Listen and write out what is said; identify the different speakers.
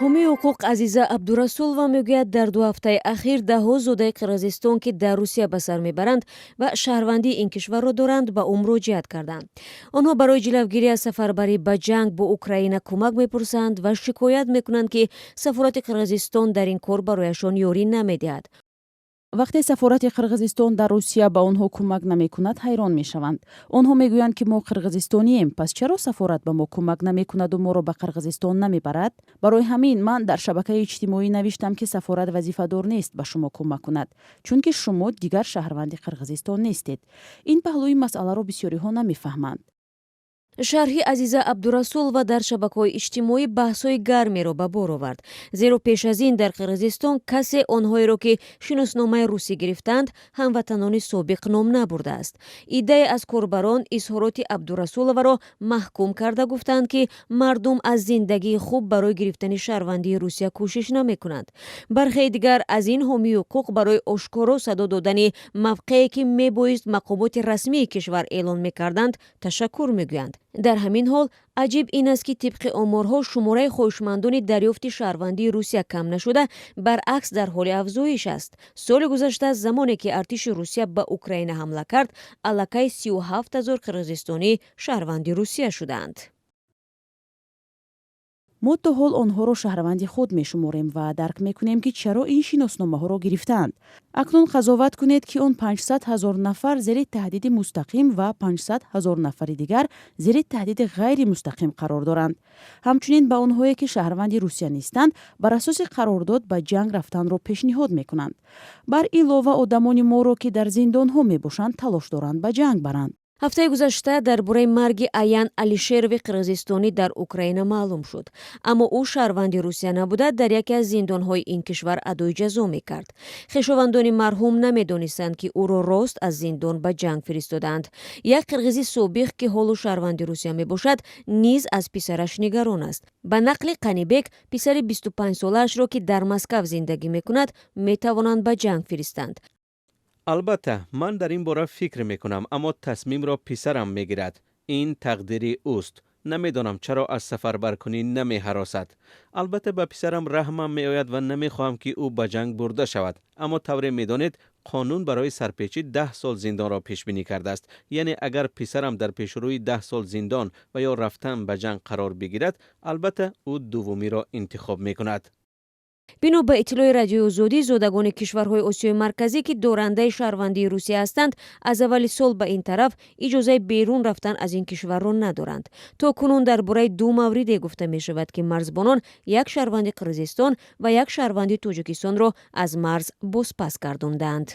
Speaker 1: ҳумии ҳуқуқ Азиза Абдурасулова мегӯяд, дар 2 ҳафтаи ахир даҳҳо зодаи Қирғизистон, ки дар Русия ба сар мебаранд ва шаҳрвандии ин кишварро доранд, ба ӯ муроҷиат карданд. Онҳо барои ҷилавгирӣ аз сафарбарӣ ба ҷанг бо Украина кӯмак мепурсанд ва шикоят мекунанд, ки сафорати Қирғизистон дар ин кор барояшон ёрӣ намедиҳад.
Speaker 2: вақте сафорати қирғизистон дар русия ба онҳо кӯмак намекунад, ҳайрон мешаванд. онҳо мегӯянд, ки мо қирғизистонием, пас чаро сафорат ба мо кӯмак намекунаду моро ба Қирғизистон намебарад? барои ҳамин ман дар шабакаи иҷтимоӣ навиштам, ки сафорат вазифадор нест ба шумо кӯмак кунад, чунки шумо дигар шаҳрванди Қирғизистон нестед. ин паҳлӯи масъаларо бисёриҳо намефаҳманд.
Speaker 1: шарҳи Азиза Абдурасулова дар шабакаҳои иҷтимоӣ баҳсҳои гармеро ба бор овард, зеро пеш аз ин дар Қирғизистон касе онҳоеро, ки шиносномаи русӣ гирифтанд, ҳамватанони собиқ ном набурдааст. иддаe аз корбарон изҳороти Абдурасуловаро маҳкум карда гуфтанд, ки мардум аз зиндагии хуб барои гирифтани шаҳрвандии Русия кӯшиш намекунанд. бархеи дигар аз ин ҳомии ҳуқуқ барои ошкоро садо додани мавқее, ки мебоист мақомоти расмии кишвар эълон мекарданд, ташаккур мегӯянд. дар ҳамин ҳол аҷиб ин аст, ки тибқи оморҳо шумораи хоҳишмандони дарёфти шаҳрвандии Русия кам нашуда, баръакс дар ҳоли афзоиш аст. соли гузашта, замоне ки артиши Русия ба Украина ҳамла кард, аллакай 37 000 қирғизистонӣ шаҳрванди Русия шуданд.
Speaker 2: мо то ҳол онҳоро шаҳрванди худ мешуморем ва дарк мекунем, ки чаро ин шиносномаҳоро гирифтанд. акнун қазоват кунед, ки он 500 000 нафар зери таҳдиди мустақим ва 500 000 нафари дигар зери таҳдиди ғайри мустақим қарор доранд. ҳамчунин ба онҳое, ки шаҳрванди Русия нестанд, бар асоси қарордод ба ҷанг рафтанро пешниҳод мекунанд. бар илова одамони моро, ки дар зиндонҳо мебошанд, талош доранд ба ҷанг баранд.
Speaker 1: ҳафтаи гузашта дар бораи марги Аян Алишерови қирғизистонӣ дар Украина маълум шуд, аммо ӯ шаҳрванди Русия набуда, дар яке аз зиндонҳои ин кишвар адои ҷазо мекард. хешовандони марҳум намедонистанд, ки ӯро рост аз зиндон ба ҷанг фиристоданд. як қирғизи собиқ, ки ҳоло шаҳрванди Русия мебошад, низ аз писараш нигарон аст. ба нақли Қанибек, писари 25 солаашро, ки дар Москав зиндагӣ мекунад, метавонанд ба ҷанг фиристанд.
Speaker 3: албатта ман дар ин бора фикр мекунам, аммо тасмимро писарам мегирад. ин тақдири ӯст. намедонам чаро аз сафарбаркунӣ намеҳаросад. албатта ба писарам раҳмам меояд ва намехоҳам, ки ӯ ба ҷанг бурда шавад, аммо тавре медонед, қонун барои сарпечӣ 10 сол зиндонро пешбинӣ кардааст. яъне агар писарам дар пешрӯи 10 сол зиндон ва ё рафтан ба ҷанг қарор бигирад, албатта ӯ дуввумиро интихоб мекунад.
Speaker 1: бино ба иттилои радиои озодӣ, зодагони кишварҳои Осиёи марказӣ, ки дорандаи шаҳрвандии Русия ҳастанд, аз аввали сол ба ин тараф иҷозаи берун рафтан аз ин кишварро надоранд. то кунун дар бораи 2 мавриде гуфта мешавад, ки марзбонон як шаҳрванди Қирғизистон ва як шаҳрванди Тоҷикистонро аз марз бозпас гардонданд.